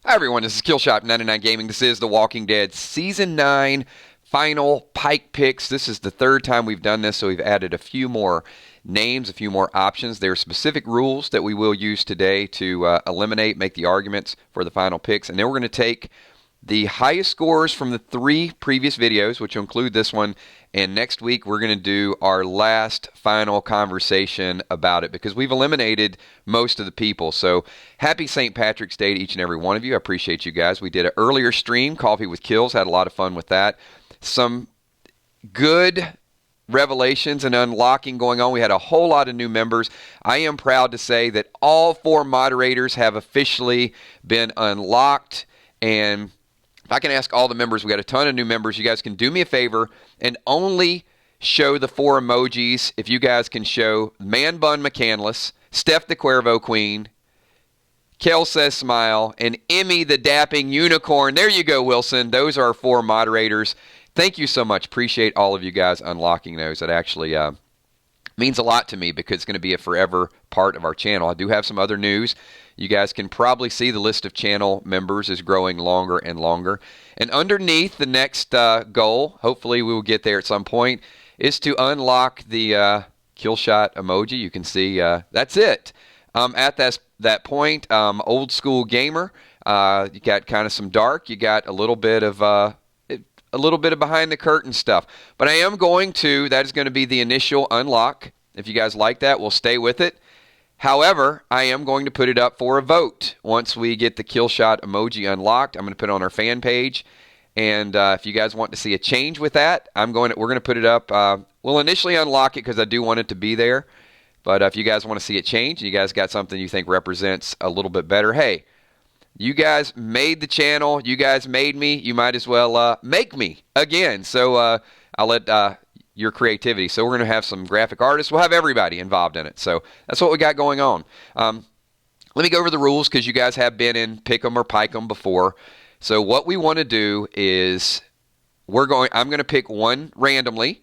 Hi everyone, this is Killshot 99 Gaming. This is The Walking Dead Season 9 final Pike picks. This is the third time we've done this, so we've added a few more names, a few more options. There are specific rules that we will use today to make the arguments for the final picks. And then we're going to take the highest scores from the 3 previous videos, which will include this one, and next week we're going to do our last final conversation about it because we've eliminated most of the people. So happy St. Patrick's Day to each and every one of you. I appreciate you guys. We did an earlier stream, Coffee with Kills, had a lot of fun with that. Some good revelations and unlocking going on. We had a whole lot of new members. I am proud to say that all 4 moderators have officially been unlocked, and if I can ask all the members, we got a ton of new members. You guys can do me a favor and only show the 4 emojis. If you guys can show Man Bun McCandless, Steph the Cuervo Queen, Kel Says Smile, and Emmy the Dapping Unicorn. There you go, Wilson. Those are our 4 moderators. Thank you so much. Appreciate all of you guys unlocking those. That actually means a lot to me because it's going to be a forever part of our channel. I do have some other news. You guys can probably see the list of channel members is growing longer and longer. And underneath the next goal, hopefully we will get there at some point, is to unlock the kill shot emoji. You can see that's it. At that point, old school gamer, you got kind of some dark. You got a little bit of behind the curtain stuff. But I am going to, that is going to be the initial unlock. If you guys like that, we'll stay with it. However, I am going to put it up for a vote. Once we get the kill shot emoji unlocked, I'm going to put it on our fan page. And if you guys want to see a change with that, we're going to put it up. We'll initially unlock it because I do want it to be there. But if you guys want to see it change, and you guys got something you think represents a little bit better, hey, you guys made the channel. You guys made me. You might as well make me again. So I'll let your creativity. So we're going to have some graphic artists. We'll have everybody involved in it. So that's what we got going on. Let me go over the rules because you guys have been in Pick 'em or Pike 'em before. So what we want to do is I'm going to pick one randomly,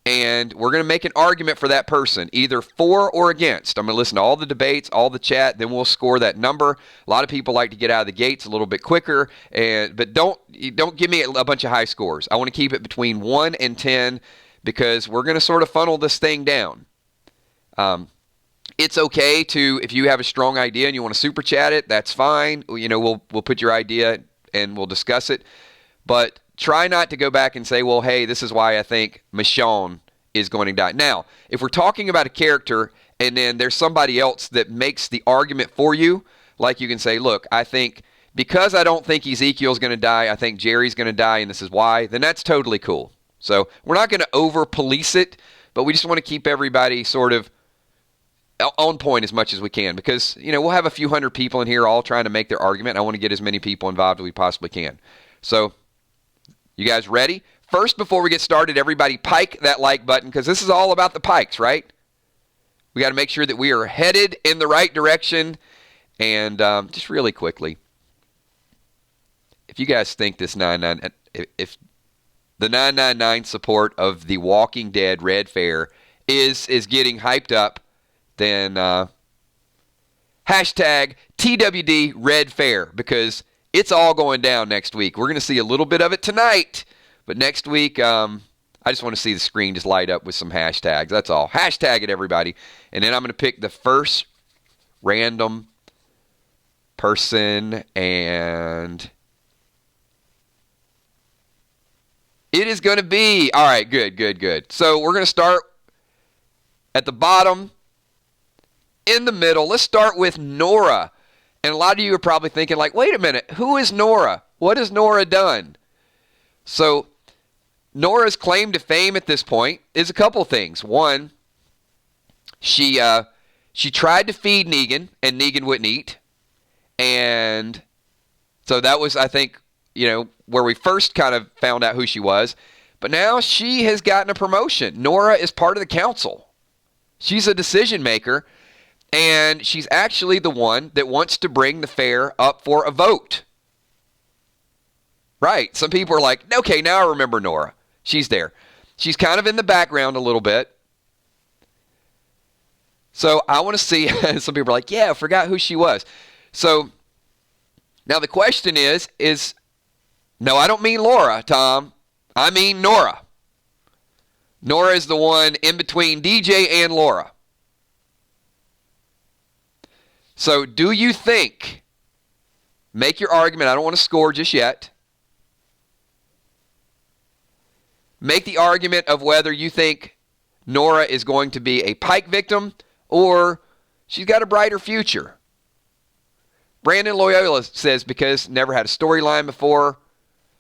and we're going to make an argument for that person, either for or against. I'm going to listen to all the debates, all the chat, then we'll score that number. A lot of people like to get out of the gates a little bit quicker, but don't give me a bunch of high scores. I want to keep it between 1 and 10 because we're going to sort of funnel this thing down. It's okay to, if you have a strong idea and you want to super chat it, that's fine. You know, we'll put your idea and we'll discuss it. But try not to go back and say, well, hey, this is why I think Michonne is going to die. Now, if we're talking about a character and then there's somebody else that makes the argument for you, like you can say, look, I think because I don't think Ezekiel's going to die, I think Jerry's going to die, and this is why, then that's totally cool. So we're not going to over-police it, but we just want to keep everybody sort of on point as much as we can because, you know, we'll have a few hundred people in here all trying to make their argument. I want to get as many people involved as we possibly can. So you guys ready? First, before we get started, everybody pike that like button because this is all about the pikes, right? We got to make sure that we are headed in the right direction. And just really quickly, if you guys think this if the 999 support of the Walking Dead Red Fair is getting hyped up, then hashtag TWD Red Fair because it's all going down next week. We're going to see a little bit of it tonight, but next week, I just want to see the screen just light up with some hashtags. That's all. Hashtag it, everybody. And then I'm going to pick the first random person, and it is going to be, all right, good. So we're going to start at the bottom, in the middle. Let's start with Nora. And a lot of you are probably thinking, like, wait a minute, who is Nora? What has Nora done? So Nora's claim to fame at this point is a couple things. One, she tried to feed Negan, and Negan wouldn't eat. And so that was, I think, you know, where we first kind of found out who she was. But now she has gotten a promotion. Nora is part of the council. She's a decision maker. And she's actually the one that wants to bring the fair up for a vote. Right. Some people are like, okay, now I remember Nora. She's there. She's kind of in the background a little bit. So I want to see, some people are like, yeah, I forgot who she was. So Now the question is, no, I don't mean Laura, Tom. I mean Nora. Nora is the one in between DJ and Laura. So do you think, make your argument, I don't want to score just yet. Make the argument of whether you think Nora is going to be a Pike victim or she's got a brighter future. Brandon Loyola says because never had a storyline before,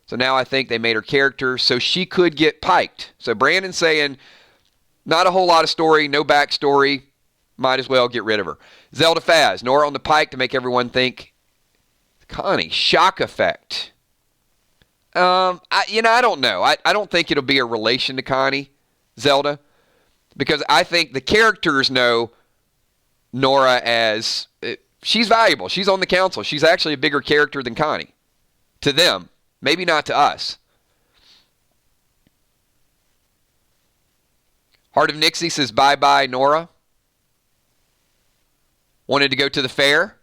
so now I think they made her character so she could get piked. So Brandon's saying not a whole lot of story, no backstory, might as well get rid of her. Zelda Faz, Nora on the pike to make everyone think Connie, shock effect. I don't know. I don't think it'll be a relation to Connie, Zelda, because I think the characters know Nora as she's valuable. She's on the council. She's actually a bigger character than Connie. To them. Maybe not to us. Heart of Nixie says bye-bye, Nora. Wanted to go to the fair,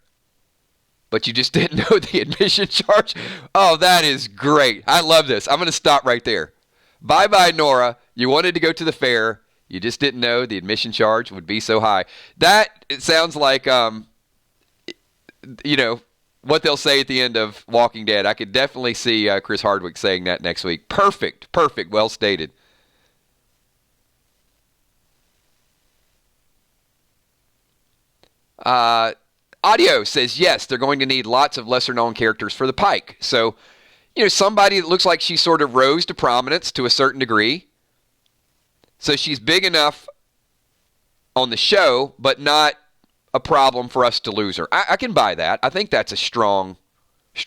but you just didn't know the admission charge. Oh, that is great. I love this. I'm going to stop right there. Bye-bye, Nora. You wanted to go to the fair. You just didn't know the admission charge would be so high. It sounds like, what they'll say at the end of Walking Dead. I could definitely see Chris Hardwick saying that next week. Perfect. Well stated. Audio says, yes, they're going to need lots of lesser-known characters for the Pike. So, somebody that looks like she sort of rose to prominence to a certain degree. So she's big enough on the show, but not a problem for us to lose her. I can buy that. I think that's a strong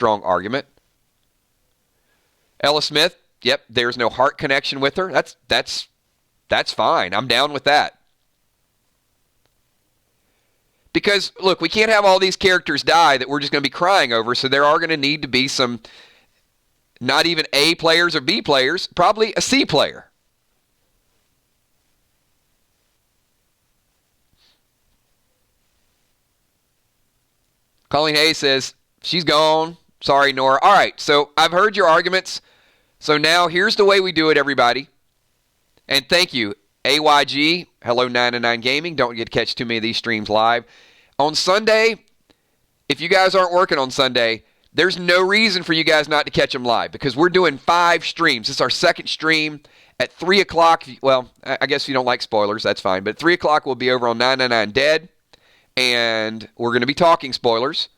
argument. Ella Smith, yep, there's no heart connection with her. That's fine. I'm down with that. Because, look, we can't have all these characters die that we're just going to be crying over, so there are going to need to be some, not even A players or B players, probably a C player. Colleen Hayes says, she's gone. Sorry, Nora. All right, so I've heard your arguments. So now here's the way we do it, everybody. And thank you, AYG, Hello 99 Gaming. Don't get to catch too many of these streams live. On Sunday, if you guys aren't working on Sunday, there's no reason for you guys not to catch them live because we're doing 5 streams. This is our second stream at 3 o'clock. Well, I guess if you don't like spoilers, that's fine. But at 3 o'clock, we'll be over on 999 Dead. And we're going to be talking spoilers.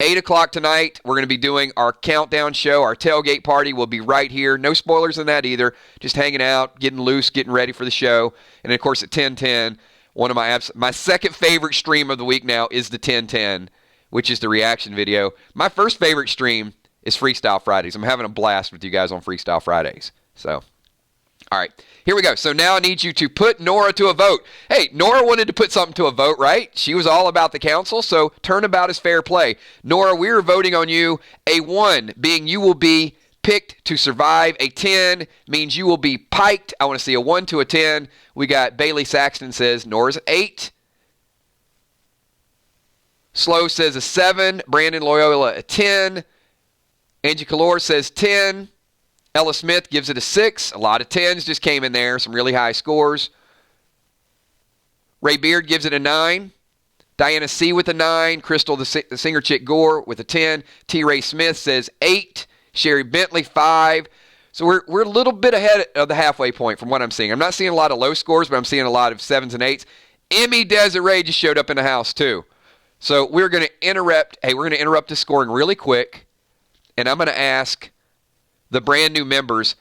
8 o'clock tonight, we're going to be doing our countdown show. Our tailgate party will be right here. No spoilers in that either. Just hanging out, getting loose, getting ready for the show. And, of course, at 10:10, one of my second favorite stream of the week now is the 10:10, which is the reaction video. My first favorite stream is Freestyle Fridays. I'm having a blast with you guys on Freestyle Fridays. So, all right. Here we go. So now I need you to put Nora to a vote. Hey, Nora wanted to put something to a vote, right? She was all about the council, so turnabout is fair play. Nora, we're voting on you. A 1 being you will be picked to survive. A 10 means you will be piked. I want to see a 1 to a 10. We got Bailey Saxton says Nora's 8. Slow says a 7. Brandon Loyola a 10. Angie Calor says 10. Ella Smith gives it a 6. A lot of 10s just came in there. Some really high scores. Ray Beard gives it a 9. Diana C. with a 9. Crystal, the singer chick Gore, with a 10. T. Ray Smith says 8. Sherry Bentley, 5. So we're a little bit ahead of the halfway point from what I'm seeing. I'm not seeing a lot of low scores, but I'm seeing a lot of 7s and 8s. Emmy Desiree just showed up in the house, too. So we're going to interrupt. Hey, we're going to interrupt the scoring really quick. And I'm going to ask the brand new members,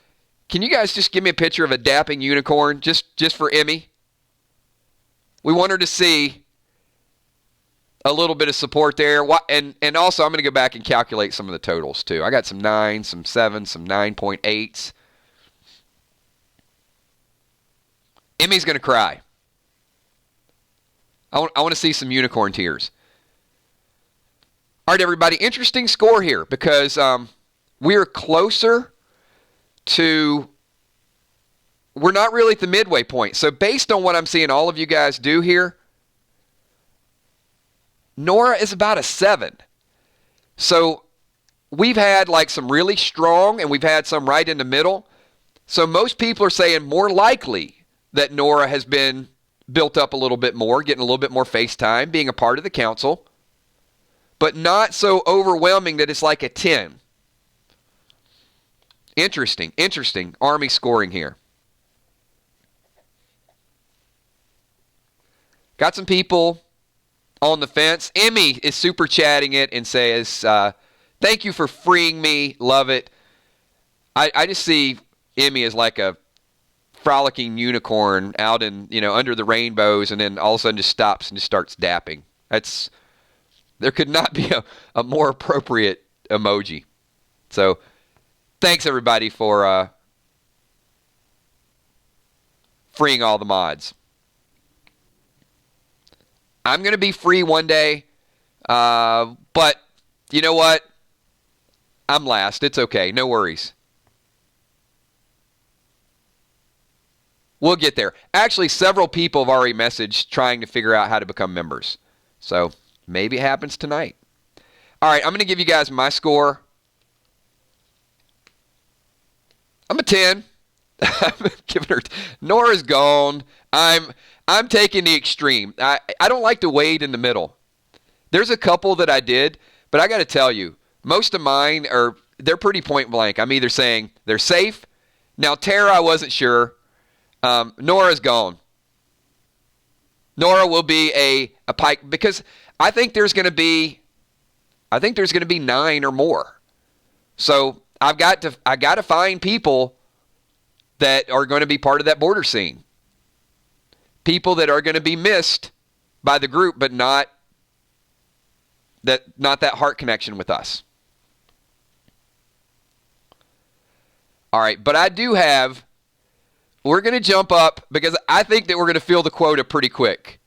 can you guys just give me a picture of a dapping unicorn just for Emmy? We want her to see a little bit of support there. And also I'm going to go back and calculate some of the totals too. I got some 9s, some 7s, some 9.8s. Emmy's going to cry. I want to see some unicorn tears. All right, everybody, interesting score here because we're closer to, we're not really at the midway point. So based on what I'm seeing all of you guys do here, Nora is about a 7. So we've had like some really strong and we've had some right in the middle. So most people are saying more likely that Nora has been built up a little bit more, getting a little bit more face time, being a part of the council, but not so overwhelming that it's like a 10. Interesting Army scoring here. Got some people on the fence. Emmy is super chatting it and says, thank you for freeing me. Love it. I just see Emmy as like a frolicking unicorn out in, under the rainbows, and then all of a sudden just stops and just starts dapping. There could not be a more appropriate emoji. So thanks everybody for freeing all the mods. I'm going to be free one day, but you know what? I'm last. It's okay. No worries. We'll get there. Actually, several people have already messaged trying to figure out how to become members. So maybe it happens tonight. All right, I'm going to give you guys my score. I'm a 10. I'm giving her. Nora's gone. I'm taking the extreme. I don't like to wade in the middle. There's a couple that I did, but I got to tell you, most of mine they're pretty point blank. I'm either saying they're safe. Now Tara, I wasn't sure. Nora's gone. Nora will be a pike because I think there's going to be 9 or more. So I got to find people that are going to be part of that border scene. People that are going to be missed by the group, but not that heart connection with us. All right, but I do have. We're going to jump up because I think that we're going to fill the quota pretty quick.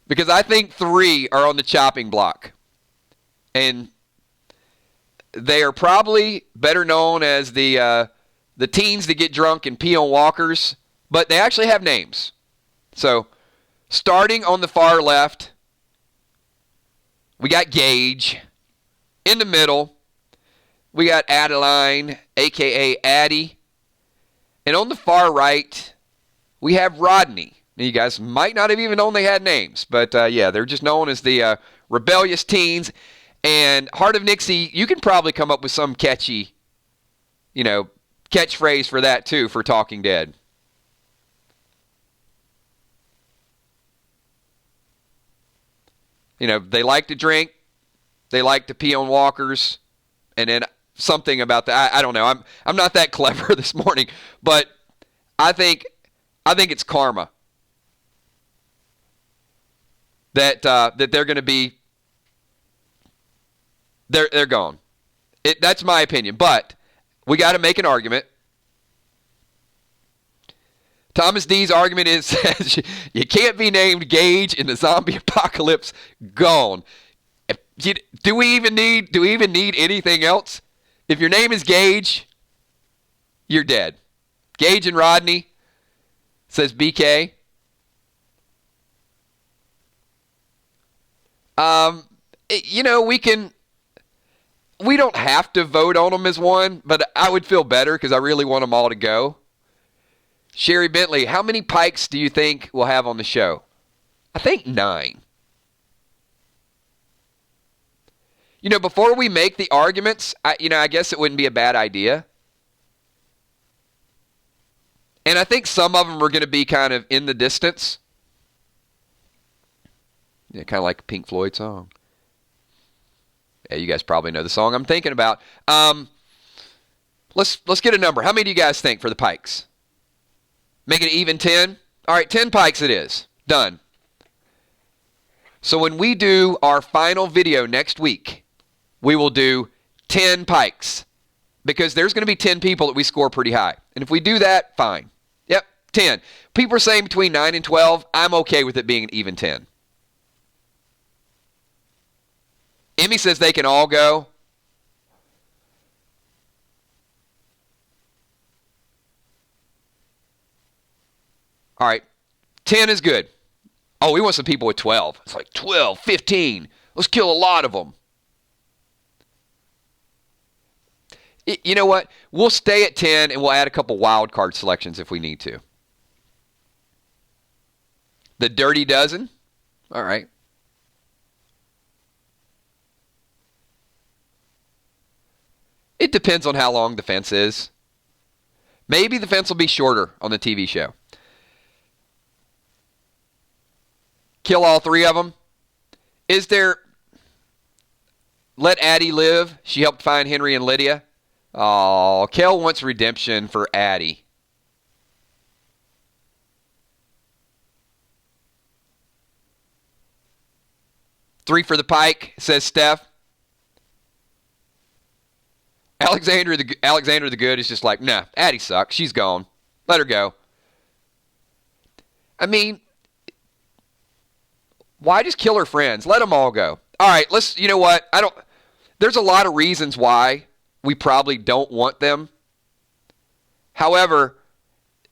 Because I think 3 are on the chopping block. And they are probably better known as the teens that get drunk and pee on walkers, but they actually have names. So, starting on the far left, we got Gage. In the middle, we got Adeline, a.k.a. Addie. And on the far right, we have Rodney. Now, you guys might not have even known they had names, but yeah, they're just known as the rebellious teens. And Heart of Nixie, you can probably come up with some catchy, catchphrase for that too, for Talking Dead. They like to drink, they like to pee on walkers, and then something about that. I don't know. I'm not that clever this morning, but I think it's karma that they're going to be. They're gone. That's my opinion, but we got to make an argument. Thomas D's argument is you can't be named Gage in the zombie apocalypse. Gone. Do we even need anything else? If your name is Gage, you're dead. Gage and Rodney, says BK. We don't have to vote on them as one, but I would feel better because I really want them all to go. Sherry Bentley, how many pikes do you think we'll have on the show? I think 9. Before we make the arguments, I guess it wouldn't be a bad idea. And I think some of them are going to be kind of in the distance. Yeah, kind of like a Pink Floyd song. Yeah, you guys probably know the song I'm thinking about. Let's get a number. How many do you guys think for the pikes? Make it even 10? All right, 10 pikes it is. Done. So when we do our final video next week, we will do 10 pikes because there's going to be 10 people that we score pretty high. And if we do that, fine. Yep, 10. People are saying between 9 and 12. I'm okay with it being an even 10. Emmy says they can all go. All right, 10 is good. Oh, we want some people with 12. It's like 12, 15. Let's kill a lot of them. You know what? We'll stay at 10, and we'll add a couple wild card selections if we need to. The Dirty Dozen. All right. It depends on how long the fence is. Maybe the fence will be shorter on the TV show. Kill all three of them. Is there... Let Addie live? She helped find Henry and Lydia. Oh, Kel wants redemption for Addie. Three for the Pike, says Steph. Alexander the Good is just like, nah, Addie sucks. She's gone. Let her go. I mean, why just kill her friends? Let them all go. All right, you know what? There's a lot of reasons why we probably don't want them. However,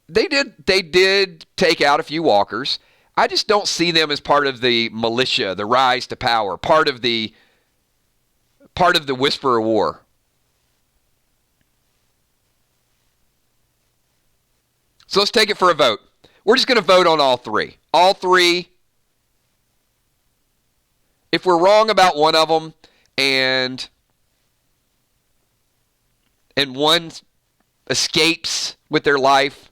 they did take out a few walkers. I just don't see them as part of the militia, the rise to power, part of the Whisperer War. So let's take it for a vote. We're just going to vote on all three. All three. If we're wrong about one of them and one escapes with their life,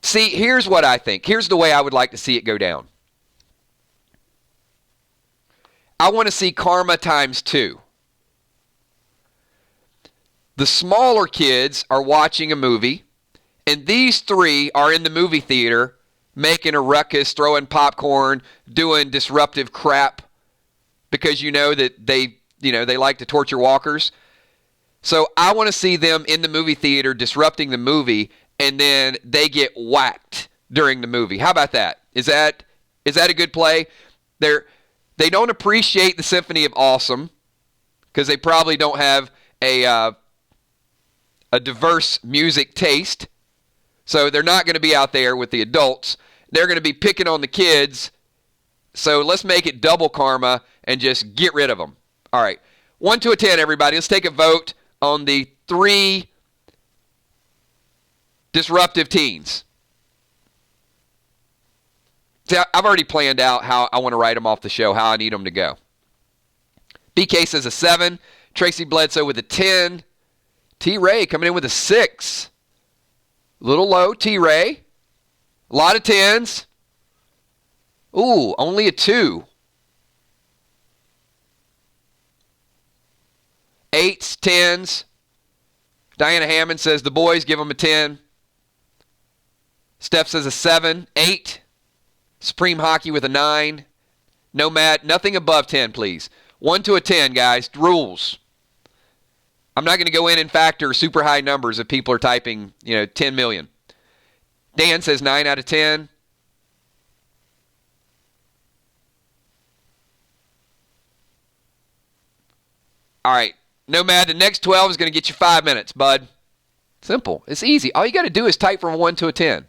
see, here's what I think. Here's the way I would like to see it go down. I want to see karma times 2. The smaller kids are watching a movie, and these 3 are in the movie theater making a ruckus, throwing popcorn, doing disruptive crap because you know that they like to torture walkers. So I want to see them in the movie theater disrupting the movie, and then they get whacked during the movie. How about that? Is that a good play? They don't appreciate the Symphony of Awesome because they probably don't have a diverse music taste. So they're not going to be out there with the adults. They're going to be picking on the kids. So let's make it double karma and just get rid of them. All right. 1 to a 10, everybody. Let's take a vote on the 3 disruptive teens. See, I've already planned out how I want to write them off the show, how I need them to go. BK says a 7. Tracy Bledsoe with a 10. T-Ray coming in with a 6. Little low, T-Ray. A lot of 10s. Ooh, only a 2. 8s, 10s. Diana Hammond says the boys, give them a 10. Steph says a 7. 8. Supreme Hockey with a 9. Nomad, nothing above 10, please. 1 to a 10, guys. Rules. I'm not going to go in and factor super high numbers if people are typing, 10 million. Dan says 9 out of 10. All right. Nomad, the next 12 is going to get you 5 minutes, bud. Simple. It's easy. All you got to do is type from 1 to a 10.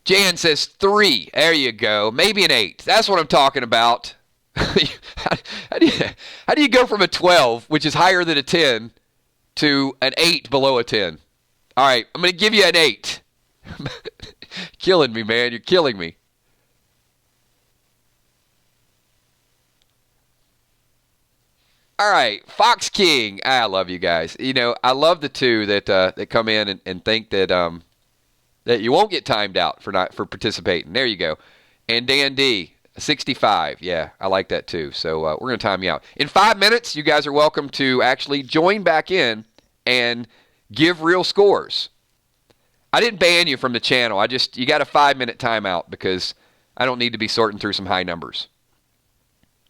Jan says 3. There you go. Maybe an 8. That's what I'm talking about. How do you go from a 12, which is higher than a 10, to an 8 below a 10? All right, I'm going to give you an 8. Killing me, man. You're killing me. All right, Fox King. I love you guys. I love the 2 that come in and think that that you won't get timed out for participating. There you go. And Dan D. 65. Yeah, I like that too. So we're going to time you out. In 5 minutes, you guys are welcome to actually join back in and give real scores. I didn't ban you from the channel. You got a 5-minute timeout because I don't need to be sorting through some high numbers.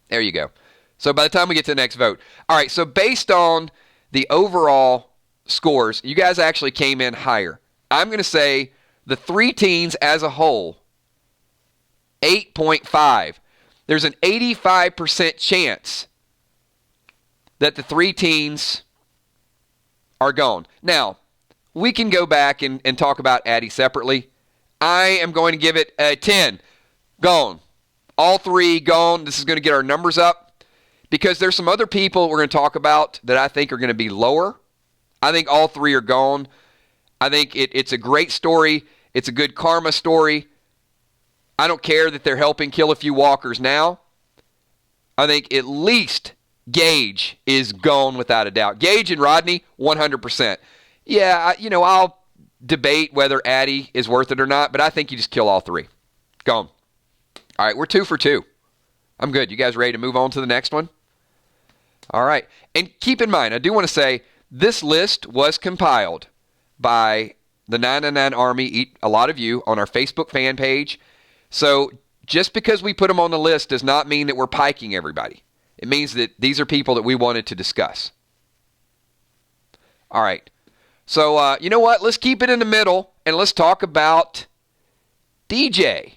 There you go. So by the time we get to the next vote. All right, so based on the overall scores, you guys actually came in higher. I'm going to say the 3 teens as a whole, 8.5. There's an 85% chance that the 3 teens are gone. Now, we can go back and talk about Addie separately. I am going to give it a 10. Gone. All three gone. This is going to get our numbers up because there's some other people we're going to talk about that I think are going to be lower. I think all three are gone. I think it's a great story. It's a good karma story. I don't care that they're helping kill a few walkers now. I think at least Gage is gone without a doubt. Gage and Rodney, 100%. Yeah, I'll debate whether Addie is worth it or not, but I think you just kill all three. Gone. All right, we're 2 for 2. I'm good. You guys ready to move on to the next one? All right. And keep in mind, I do want to say this list was compiled by the 999 Army, a lot of you, on our Facebook fan page. So just because we put them on the list does not mean that we're piking everybody. It means that these are people that we wanted to discuss. All right. So, you know what? Let's keep it in the middle, and let's talk about DJ.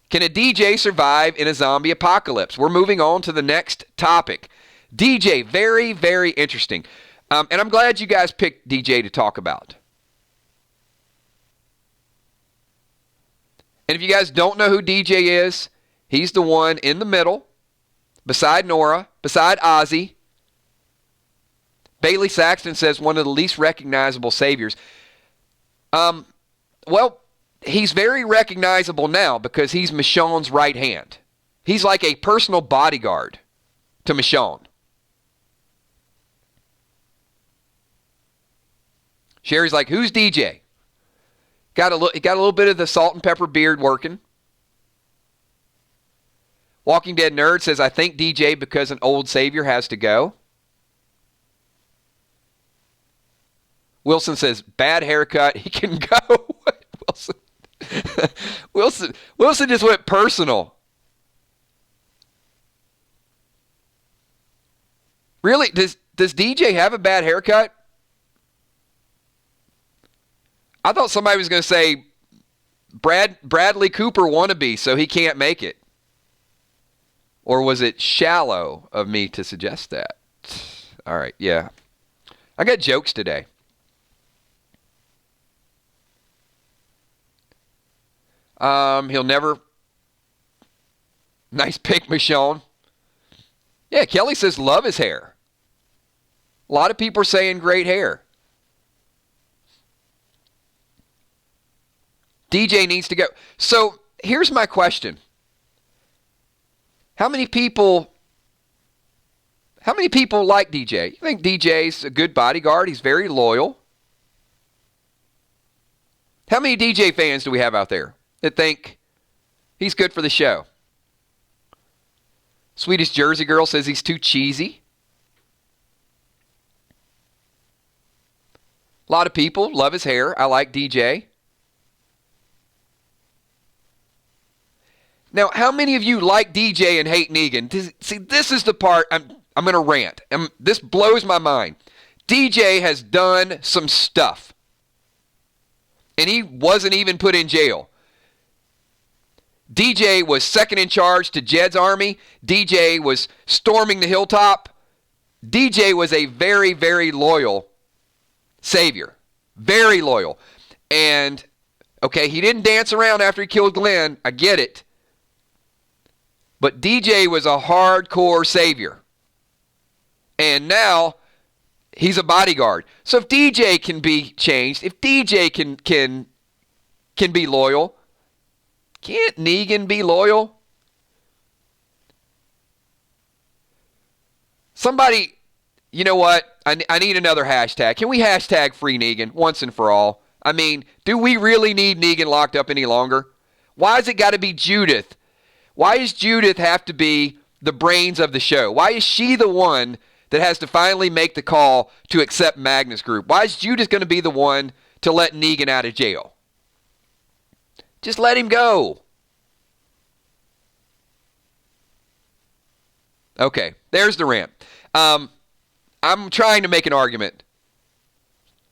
Can a DJ survive in a zombie apocalypse? We're moving on to the next topic. DJ, very, very interesting. And I'm glad you guys picked DJ to talk about. And if you guys don't know who DJ is, he's the one in the middle, beside Nora, beside Ozzy. Bailey Saxton says one of the least recognizable saviors. Well, he's very recognizable now because he's Michonne's right hand. He's like a personal bodyguard to Michonne. Sherry's like, who's DJ? Got a little bit of the salt and pepper beard working. Walking Dead Nerd says, I think DJ because an old savior has to go. Wilson says, bad haircut, he can go. Wilson just went personal. Really? Does DJ have a bad haircut? I thought somebody was going to say Bradley Cooper wannabe, so he can't make it. Or was it shallow of me to suggest that? All right, yeah. I got jokes today. He'll never... Nice pick, Michonne. Yeah, Kelly says love his hair. A lot of people are saying great hair. DJ needs to go. So here's my question. How many people like DJ? You think DJ's a good bodyguard? He's very loyal. How many DJ fans do we have out there that think he's good for the show? Sweetest Jersey Girl says he's too cheesy. A lot of people love his hair. I like DJ. Now, how many of you like DJ and hate Negan? See, this is the part I'm going to rant. This blows my mind. DJ has done some stuff. And he wasn't even put in jail. DJ was second in charge to Jed's army. DJ was storming the hilltop. DJ was a very, very loyal savior. Very loyal. And, okay, he didn't dance around after he killed Glenn. I get it. But DJ was a hardcore savior. And now he's a bodyguard. So if DJ can be changed, if DJ can be loyal, can't Negan be loyal? Somebody, you know what? I need another hashtag. Can we hashtag free Negan once and for all? I mean, do we really need Negan locked up any longer? Why has it got to be Judith? Why does Judith have to be the brains of the show? Why is she the one that has to finally make the call to accept Magnus Group? Why is Judith going to be the one to let Negan out of jail? Just let him go. Okay, there's the rant. I'm trying to make an argument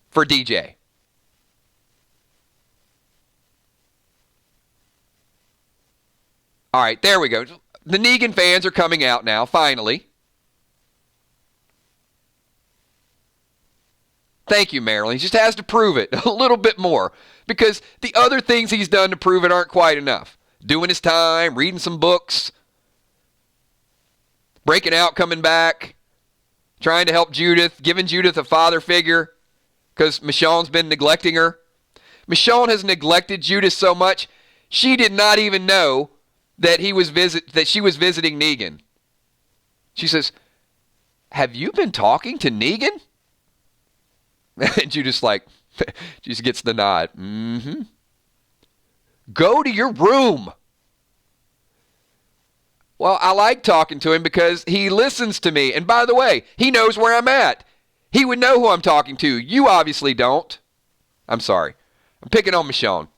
for DJ. All right, there we go. The Negan fans are coming out now, finally. Thank you, Marilyn. He just has to prove it a little bit more because the other things he's done to prove it aren't quite enough. doing his time, reading some books, breaking out, coming back, trying to help Judith, giving Judith a father figure because Michonne's been neglecting her. Michonne has neglected Judith so much, she did not even know that she was visiting Negan. She says, "Have you been talking to Negan?" And Judith's like, she just gets the nod. Mm-hmm. Go to your room. Well, I like talking to him because he listens to me. And by the way, he knows where I'm at. He would know who I'm talking to. You obviously don't. I'm sorry. I'm picking on Michonne.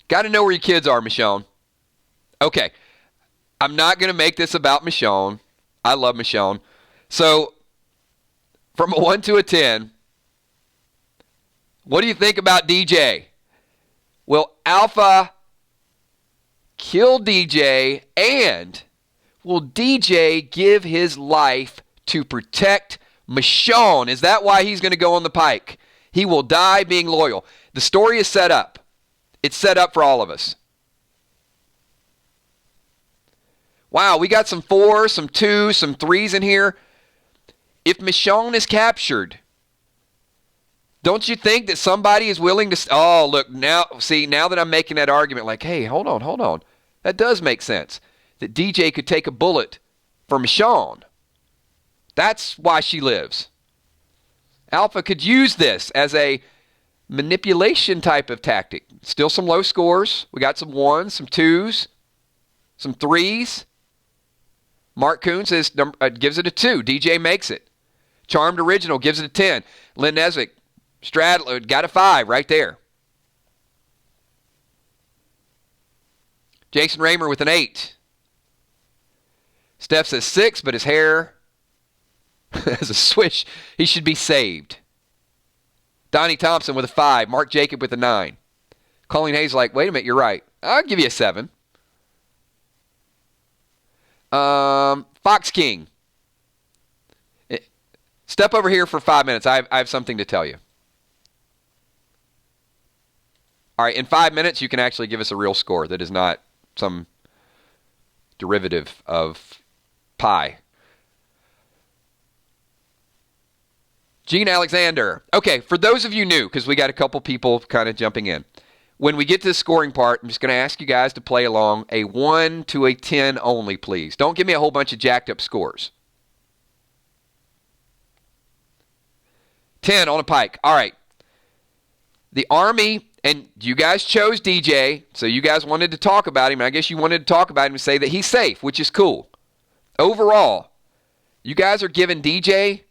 Got to know where your kids are, Michonne. Okay. I'm not going to make this about Michonne. I love Michonne. So, from a 1 to a 10, what do you think about DJ? Will Alpha kill DJ, and will DJ give his life to protect Michonne? Is that why he's going to go on the pike? He will die being loyal. The story is set up. It's set up for all of us. Wow, we got some 4s, some 2s, some 3s in here. If Michonne is captured, don't you think that somebody is willing to... Oh, look, now that I'm making that argument, like, hey, hold on. That does make sense. That DJ could take a bullet for Michonne. That's why she lives. Alpha could use this as a manipulation type of tactic. Still some low scores. We got some 1s, some 2s, some 3s. Mark Coon says, gives it a 2. DJ makes it. Charmed Original gives it a 10. Lynn Nesbitt, Stradler, got a 5 right there. Jason Raymer with an 8. Steph says 6, but his hair has a swish. He should be saved. Donnie Thompson with a 5. Mark Jacob with a 9. Colleen Hayes like, wait a minute, you're right. I'll give you a 7. Fox King. Step over here for 5 minutes. I have something to tell you. All right, in 5 minutes, you can actually give us a real score that is not some derivative of pi. Gene Alexander. Okay, for those of you new, because we got a couple people kind of jumping in. When we get to the scoring part, I'm just going to ask you guys to play along a 1 to a 10 only, please. Don't give me a whole bunch of jacked up scores. 10 on a pike. All right. The Army, and you guys chose DJ, so you guys wanted to talk about him. I guess you wanted to talk about him and say that he's safe, which is cool. Overall, you guys are giving DJ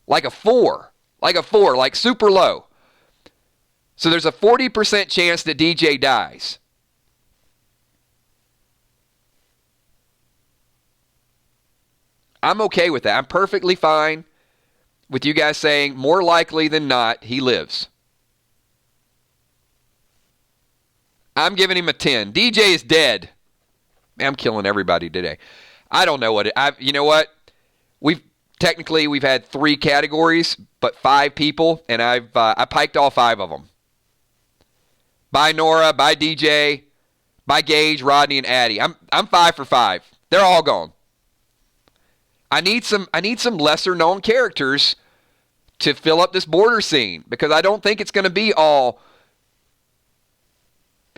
like a 4, like super low. So there's a 40% chance that DJ dies. I'm okay with that. I'm perfectly fine with you guys saying more likely than not he lives. I'm giving him a 10. DJ is dead. Man, I'm killing everybody today. I don't know you know what? We've had 3 categories, but 5 people, and I piked all 5 of them. By Nora, by DJ, by Gage, Rodney, and Addie. I'm 5 for 5. They're all gone. I need some lesser known characters to fill up this border scene, because I don't think it's going to be all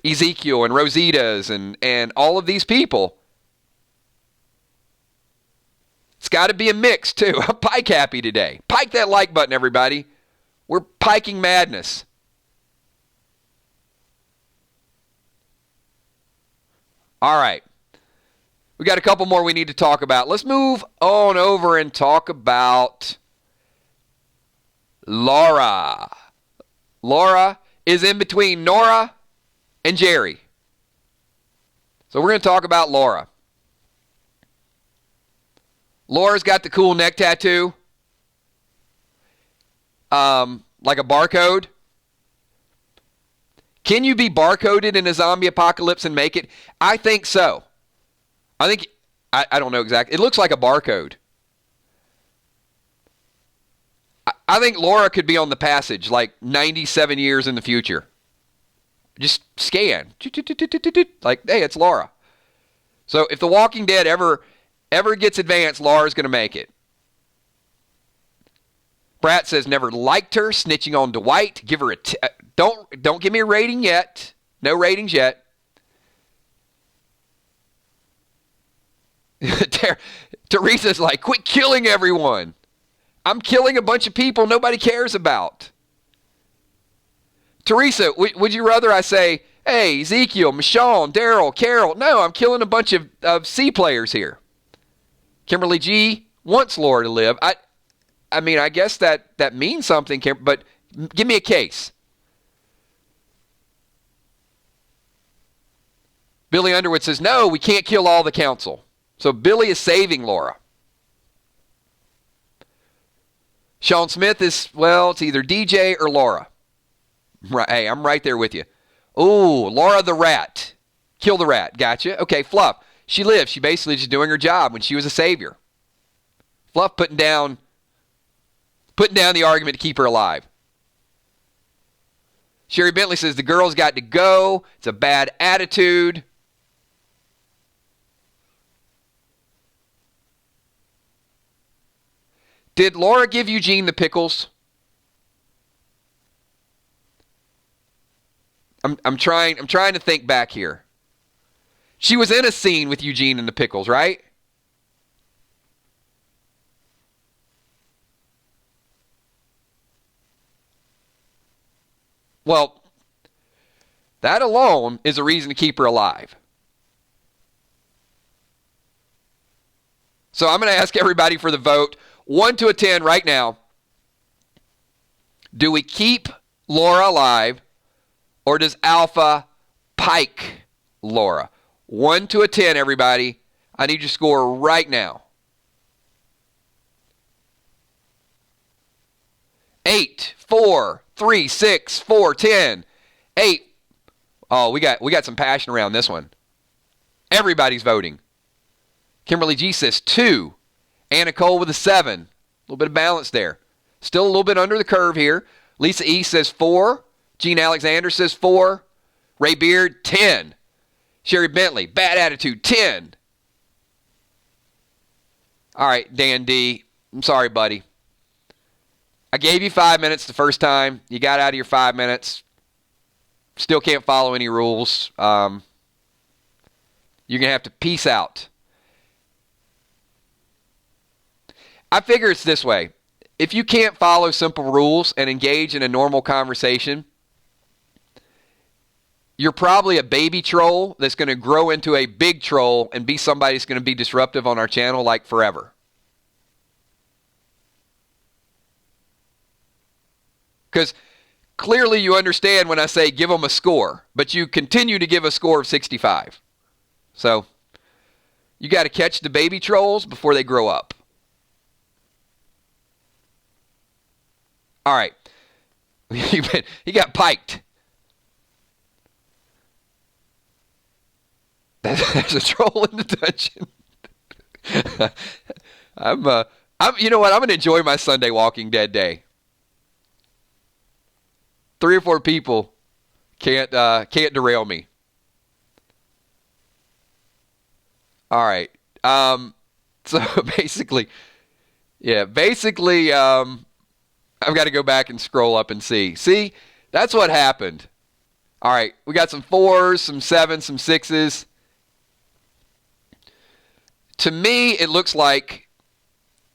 Ezekiel and Rosita's and all of these people. It's got to be a mix too. I'm pike happy today. Pike that like button, everybody. We're piking madness. All right. We got a couple more we need to talk about. Let's move on over and talk about Laura. Laura is in between Nora and Jerry. So we're going to talk about Laura. Laura's got the cool neck tattoo. Like a barcode. Can you be barcoded in a zombie apocalypse and make it? I think so. I don't know exactly. It looks like a barcode. I think Laura could be on the passage like 97 years in the future. Just scan. Like, hey, it's Laura. So if The Walking Dead ever gets advanced, Laura's going to make it. Brat says never liked her, snitching on Dwight. Give her a don't give me a rating yet. No ratings yet. Teresa's like, quit killing everyone. I'm killing a bunch of people nobody cares about. Teresa, would you rather I say, hey, Ezekiel, Michonne, Daryl, Carol? No, I'm killing a bunch of C players here. Kimberly G wants Laura to live. I mean, I guess that means something, but give me a case. Billy Underwood says, no, we can't kill all the council. So Billy is saving Laura. Sean Smith is, well, it's either DJ or Laura. Right, hey, I'm right there with you. Ooh, Laura the rat. Kill the rat. Gotcha. Okay, Fluff. She lived. She basically just doing her job when she was a savior. Fluff putting down the argument to keep her alive. Sherry Bentley says the girl's got to go. It's a bad attitude. Did Laura give Eugene the pickles? I'm trying to think back here. She was in a scene with Eugene and the pickles, right? Well, that alone is a reason to keep her alive. So I'm going to ask everybody for the vote, 1 to 10 right now. Do we keep Laura alive, or does Alpha pike Laura? 1 to 10, everybody. I need your score right now. 8, 4, 3, 6, 4, 10. 8. Oh, we got some passion around this one. Everybody's voting. Kimberly G says 2. Anna Cole with a 7. A little bit of balance there. Still a little bit under the curve here. Lisa E says 4. Gene Alexander says 4. Ray Beard, 10. Sherry Bentley, bad attitude, 10. All right, Dan D, I'm sorry, buddy. I gave you 5 minutes the first time. You got out of your 5 minutes. Still can't follow any rules. You're going to have to peace out. I figure it's this way. If you can't follow simple rules and engage in a normal conversation, you're probably a baby troll that's going to grow into a big troll and be somebody that's going to be disruptive on our channel like forever. Because clearly you understand when I say give them a score, but you continue to give a score of 65. So you got to catch the baby trolls before they grow up. All right. He got piked. There's a troll in the dungeon. You know what? I'm going to enjoy my Sunday Walking Dead day. 3 or 4 people can't derail me. All right. So basically, I've got to go back and scroll up and see. See, that's what happened. All right, we got some 4s, some 7s, some 6s. To me, it looks like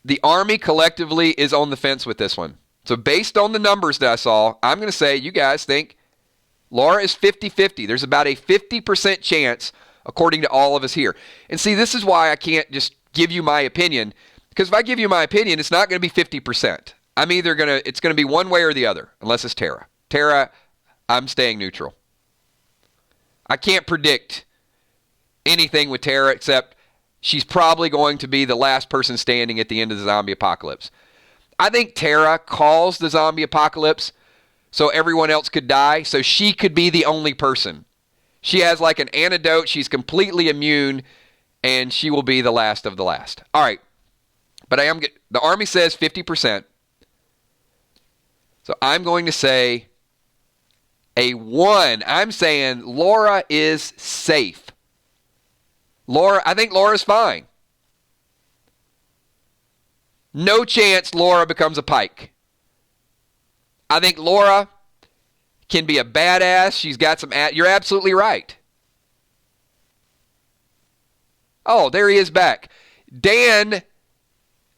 the Army collectively is on the fence with this one. So based on the numbers that I saw, I'm going to say you guys think Laura is 50-50. There's about a 50% chance, according to all of us here. And see, this is why I can't just give you my opinion, because if I give you my opinion, it's not going to be 50%. It's going to be one way or the other, unless it's Tara. Tara, I'm staying neutral. I can't predict anything with Tara except she's probably going to be the last person standing at the end of the zombie apocalypse. I think Tara caused the zombie apocalypse so everyone else could die, so she could be the only person. She has like an antidote. She's completely immune, and she will be the last of the last. All right. But the Army says 50%. So I'm going to say a 1. I'm saying Laura is safe. I think Laura's fine. No chance Laura becomes a pike. I think Laura can be a badass. She's got some... You're absolutely right. Oh, there he is back. Dan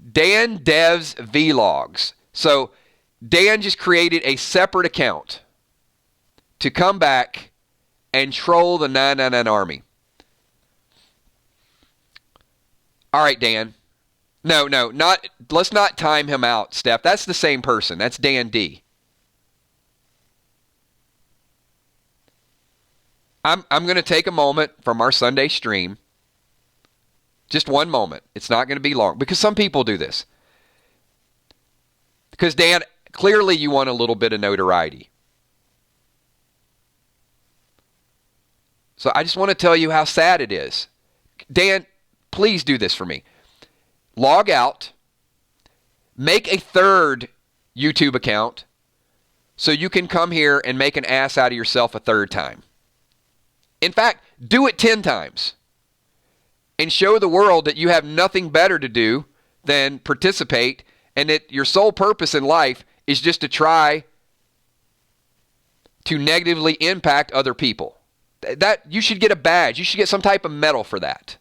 Devs Vlogs. So Dan just created a separate account to come back and troll the 999 Army. All right, Dan. No, let's not time him out, Steph. That's the same person. That's Dan D. I'm going to take a moment from our Sunday stream. Just one moment. It's not going to be long. Because some people do this. Because, Dan, clearly you want a little bit of notoriety. So I just want to tell you how sad it is. Dan, please do this for me. Log out. Make a third YouTube account so you can come here and make an ass out of yourself a third time. In fact, do it 10 times. And show the world that you have nothing better to do than participate, and that your sole purpose in life is just to try to negatively impact other people. That you should get a badge. You should get some type of medal for that.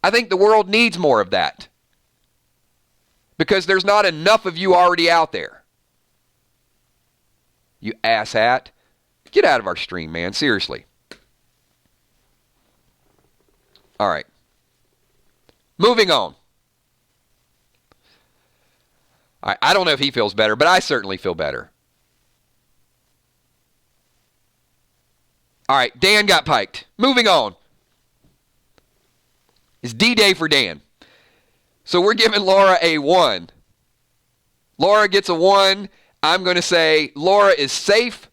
I think the world needs more of that. Because there's not enough of you already out there. You asshat. Get out of our stream, man. Seriously. All right. Moving on. I don't know if he feels better, but I certainly feel better. All right, Dan got piked. Moving on. It's D-Day for Dan. So we're giving Laura a 1. Laura gets a 1. I'm going to say Laura is safe.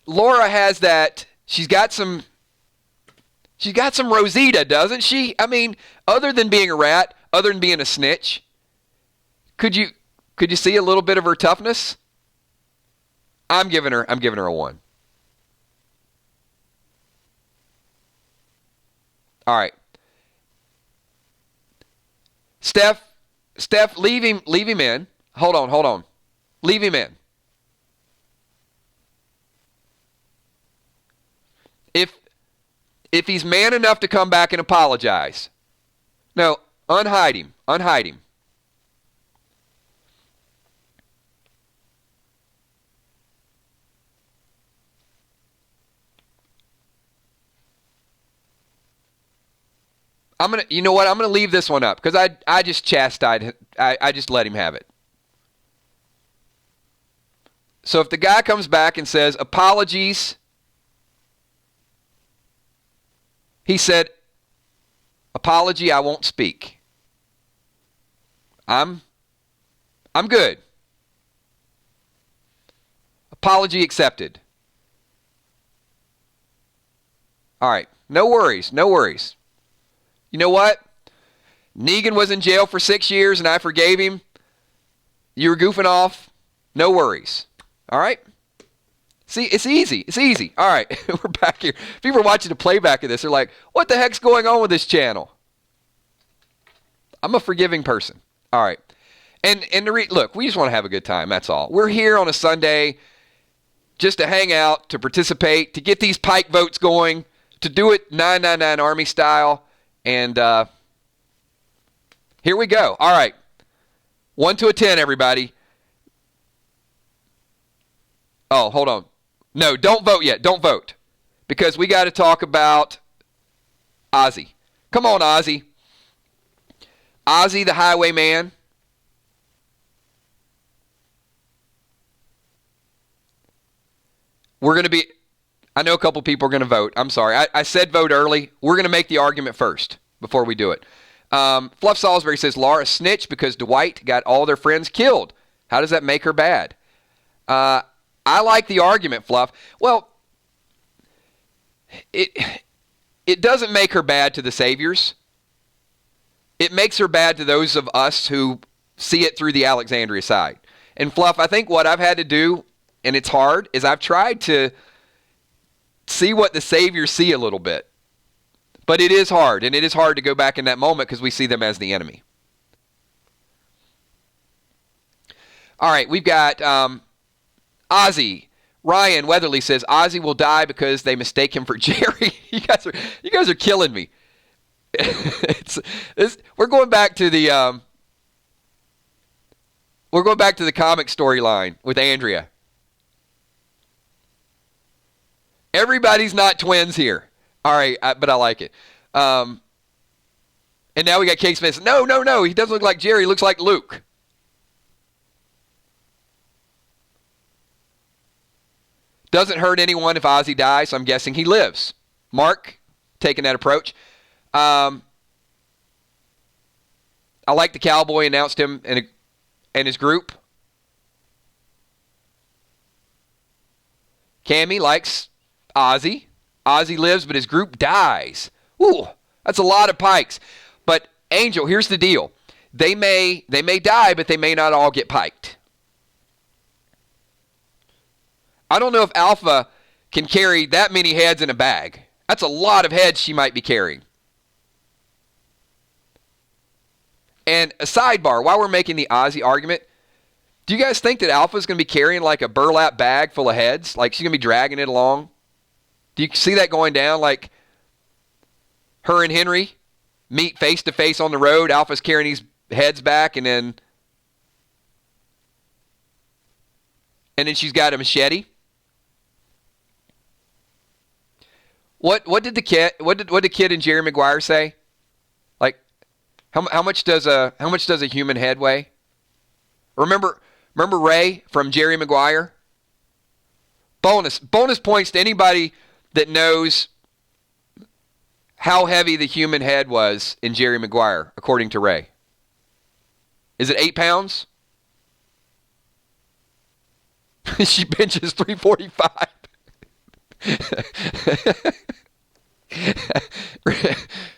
Laura has that, she's got some Rosita, doesn't she? I mean, other than being a rat, other than being a snitch, could you see a little bit of her toughness? I'm giving her a 1. All right. Steph, leave him in. Hold on. Leave him in. If he's man enough to come back and apologize. No, unhide him. You know what? I'm gonna leave this one up because I just chastised. I just let him have it. So if the guy comes back and says apologies, he said, apology, I won't speak. I'm good. Apology accepted. All right. No worries. You know what? Negan was in jail for 6 years and I forgave him. You were goofing off. No worries. All right? See, it's easy. All right, we're back here. People are watching the playback of this. They're like, what the heck's going on with this channel? I'm a forgiving person. All right. And look, we just want to have a good time. That's all. We're here on a Sunday just to hang out, to participate, to get these Pike votes going, to do it 999 Army style. And here we go. All right. 1 to a 10, everybody. Oh, hold on. No, don't vote yet. Don't vote. Because we got to talk about Ozzy. Come on, Ozzy. Ozzy, the highwayman. We're going to be... I know a couple people are going to vote. I'm sorry. I said vote early. We're going to make the argument first before we do it. Fluff Salisbury says, Laura snitched because Dwight got all their friends killed. How does that make her bad? I like the argument, Fluff. Well, it doesn't make her bad to the saviors. It makes her bad to those of us who see it through the Alexandria side. And Fluff, I think what I've had to do, and it's hard, is I've tried to see what the Saviors see a little bit. But it is hard, and it is hard to go back in that moment because we see them as the enemy. All right, we've got Ozzy. Ryan Weatherly says Ozzy will die because they mistake him for Jerry. You guys are killing me. We're going back to the comic storyline with Andrea. Everybody's not twins here. All right, but I like it. And now we got Kate Smith. No. He doesn't look like Jerry. He looks like Luke. Doesn't hurt anyone if Ozzy dies, so I'm guessing he lives. Mark, taking that approach. I like the Cowboy announced him and his group. Cammy likes Ozzy. Ozzy lives, but his group dies. Ooh, that's a lot of pikes. But Angel, here's the deal. They may die, but they may not all get piked. I don't know if Alpha can carry that many heads in a bag. That's a lot of heads she might be carrying. And a sidebar, while we're making the Ozzy argument, do you guys think that Alpha's going to be carrying like a burlap bag full of heads? Like she's going to be dragging it along? Do you see that going down? Like her and Henry meet face to face on the road. Alpha's carrying these heads back, and then she's got a machete. What did the kid and Jerry Maguire say? Like how much does a human head weigh? Remember Ray from Jerry Maguire? Bonus points to anybody that knows how heavy the human head was in Jerry Maguire, according to Ray. Is it 8 pounds? She benches 345.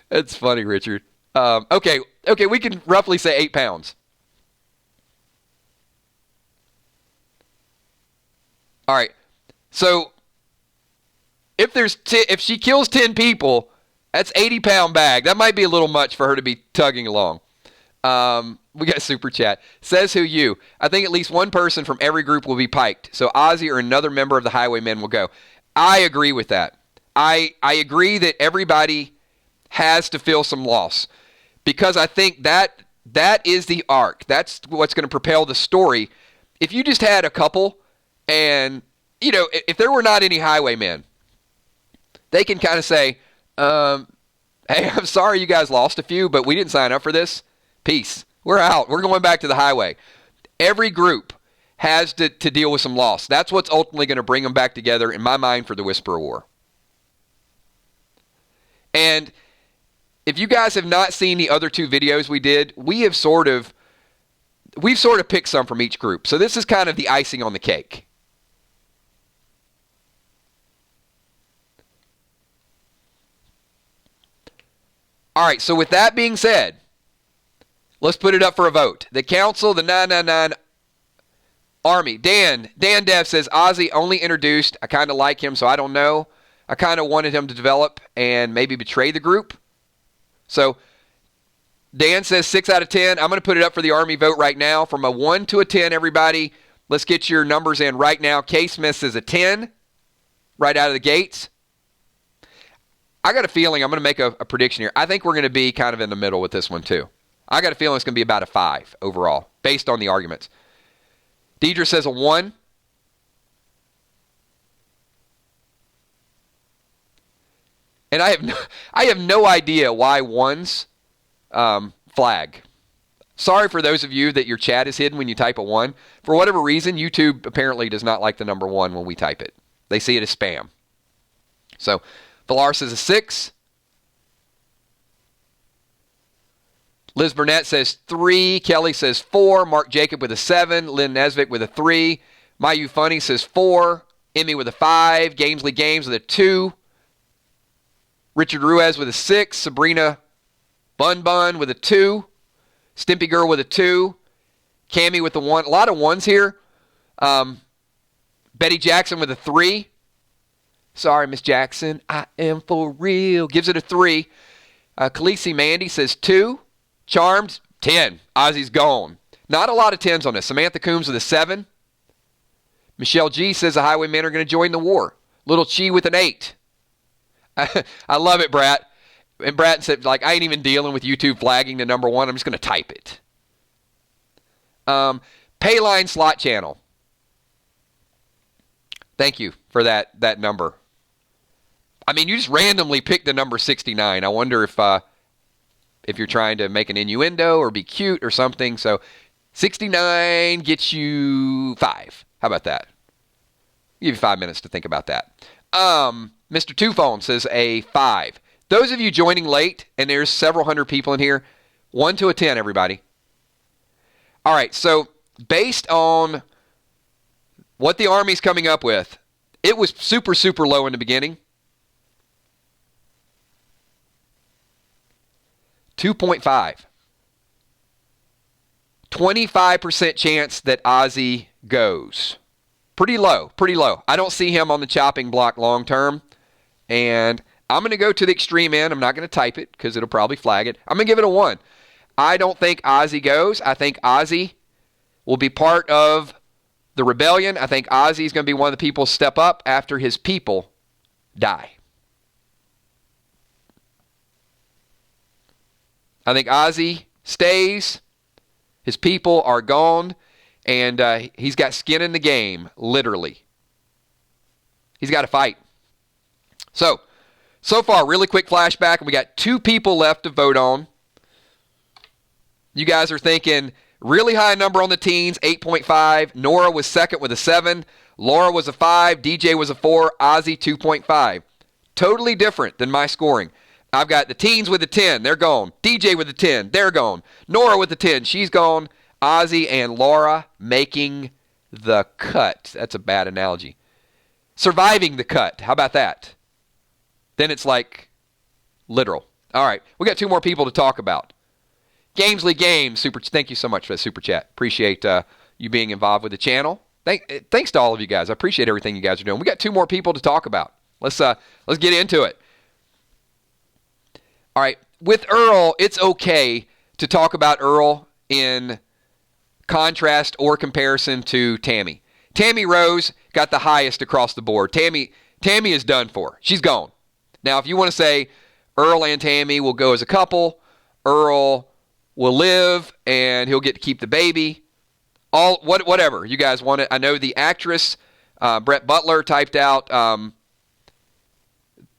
That's funny, Richard. Okay, we can roughly say 8 pounds. All right, so if she kills 10 people, that's 80-pound bag. That might be a little much for her to be tugging along. We got super chat. Says who you. I think at least one person from every group will be piked. So Ozzy or another member of the Highwaymen will go. I agree with that. I agree that everybody has to feel some loss. Because I think that is the arc. That's what's going to propel the story. If you just had a couple and, if there were not any Highwaymen, they can kind of say, hey, I'm sorry you guys lost a few, but we didn't sign up for this. Peace. We're out. We're going back to the highway. Every group has to deal with some loss. That's what's ultimately going to bring them back together, in my mind, for the Whisperer War. And if you guys have not seen the other 2 videos we did, we've sort of picked some from each group. So this is kind of the icing on the cake. All right, so with that being said, let's put it up for a vote. The council, the 999 Army. Dan Dev says, Ozzy only introduced. I kind of like him, so I don't know. I kind of wanted him to develop and maybe betray the group. So Dan says 6 out of 10. I'm going to put it up for the Army vote right now. From a 1 to a 10, everybody, let's get your numbers in right now. K. Smith says a 10 right out of the gates. I got a feeling I'm going to make a prediction here. I think we're going to be kind of in the middle with this one too. I got a feeling it's going to be about a 5 overall, based on the arguments. Deidre says a 1. And I have no idea why 1s flag. Sorry for those of you that your chat is hidden when you type a 1. For whatever reason, YouTube apparently does not like the number 1 when we type it. They see it as spam. So, Villar says a 6. Liz Burnett says 3. Kelly says 4. Mark Jacob with a 7. Lynn Nesvik with a 3. Mayu Funny says 4. Emmy with a 5. Gamesley Games with a 2. Richard Ruiz with a 6. Sabrina Bun with a 2. Stimpy Girl with a 2. Cammy with the 1. A lot of 1s here. Betty Jackson with a 3. Sorry, Miss Jackson. I am for real. Gives it a 3. Khaleesi Mandy says 2. Charmed, 10. Ozzy's gone. Not a lot of 10s on this. Samantha Coombs with a 7. Michelle G says the Highwaymen are going to join the war. Little Chi with an 8. I love it, Brat. And Brat said, like, I ain't even dealing with YouTube flagging the number 1. I'm just going to type it. Payline Slot Channel. Thank you for that number. I mean, you just randomly picked the number 69. I wonder if you're trying to make an innuendo or be cute or something. So 69 gets you 5. How about that? I'll give you 5 minutes to think about that. Mr. Two Phone says a 5. Those of you joining late, and there's several hundred people in here, 1 to a 10, everybody. All right, so based on what the Army's coming up with, it was super, super low in the beginning. 2.5. 25% chance that Ozzy goes. Pretty low, pretty low. I don't see him on the chopping block long term. And I'm going to go to the extreme end. I'm not going to type it because it'll probably flag it. I'm going to give it a 1. I don't think Ozzy goes. I think Ozzy will be part of the rebellion. I think Ozzy is going to be one of the people step up after his people die. I think Ozzy stays. His people are gone. And he's got skin in the game, literally. He's got to fight. So far, really quick flashback. We got 2 people left to vote on. You guys are thinking really high number on the teens, 8.5. Nora was second with a 7. Laura was a 5. DJ was a 4. Ozzy, 2.5. Totally different than my scoring. I've got the teens with a 10. They're gone. DJ with a 10. They're gone. Nora with a 10. She's gone. Ozzy and Laura making the cut. That's a bad analogy. Surviving the cut. How about that? Then it's like literal. All right. We got 2 more people to talk about. Gamesley Games. Thank you so much for the super chat. Appreciate you being involved with the channel. Thanks to all of you guys. I appreciate everything you guys are doing. We got 2 more people to talk about. Let's get into it. All right. With Earl, it's okay to talk about Earl in contrast or comparison to Tammy. Tammy Rose got the highest across the board. Tammy is done for. She's gone. Now, if you want to say Earl and Tammy will go as a couple, Earl will live and he'll get to keep the baby. Whatever you guys want it. I know the actress Brett Butler typed out